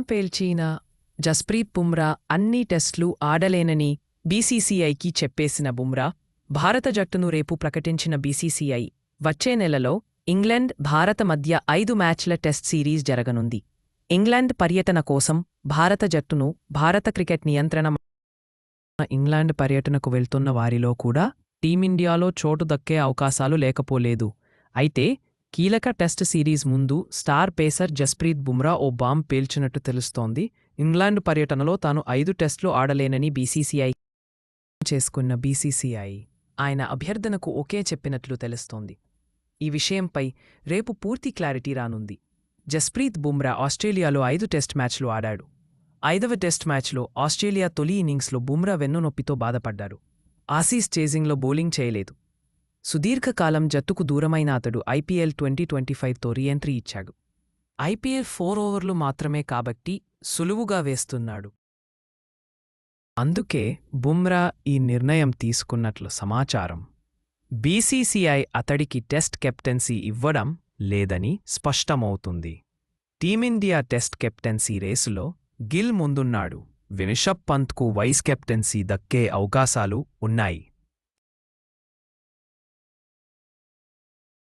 పేల్చిన జస్ప్రీత్ బుమ్రా అన్ని టెస్టులు ఆడలేనని బీసీసీఐకి చెప్పేసిన బుమ్రా భారత జట్టును రేపు ప్రకటించిన బీసీసీఐ వచ్చే నెలలో ఇంగ్లండ్ భారత మధ్య 5 మ్యాచ్ల టెస్ట్ సిరీస్ జరగనుంది. ఇంగ్లండ్ పర్యటన కోసం భారత జట్టును భారత క్రికెట్ నియంత్రణ ఇంగ్లాండ్ పర్యటనకు వెళ్తున్న వారిలో కూడా టీమిండియాలో చోటు దక్కే అవకాశాలు లేకపోలేదు. అయితే కీలక టెస్ట్ సిరీస్ ముందు స్టార్ పేసర్ జస్ప్రీత్ బుమ్రా ఓ బాంబ్ పేల్చినట్టు తెలుస్తోంది. ఇంగ్లాండ్ పర్యటనలో తాను 5 టెస్టులు ఆడలేనని బీసీసీఐ చేసుకున్న బీసీసీఐ ఆయన అభ్యర్థనకు ఓకే చెప్పినట్లు తెలుస్తోంది. ఈ విషయంపై రేపు పూర్తి క్లారిటీ రానుంది. జస్ప్రీత్ బుమ్రా ఆస్ట్రేలియాలో 5 టెస్ట్ మ్యాచ్లు ఆడాడు. 5వ టెస్ట్ మ్యాచ్లో ఆస్ట్రేలియా తొలి ఇన్నింగ్స్లో బుమ్రా వెన్నునొప్పితో బాధపడ్డారు. ఆసీస్ చేజింగ్లో బౌలింగ్ చేయలేదు. సుదీర్ఘకాలం జట్టుకు దూరమైన అతడు ఐపీఎల్ 2025తో రీఎంట్రీ ఇచ్చాడు. ఐపీఎల్ 4 ఓవర్లు మాత్రమే కాబట్టి సులువుగా వేస్తున్నాడు. అందుకే బుమ్రా ఈ నిర్ణయం తీసుకున్నట్లు సమాచారం. బీసీసీఐ అతడికి టెస్ట్ కెప్టెన్సీ ఇవ్వడం లేదని స్పష్టమవుతుంది. టీమిండియా టెస్ట్ కెప్టెన్సీ రేసులో గిల్ ముందున్నాడు. రిషబ్ పంత్కు వైస్ కెప్టెన్సీ దక్కే అవకాశాలు ఉన్నాయి.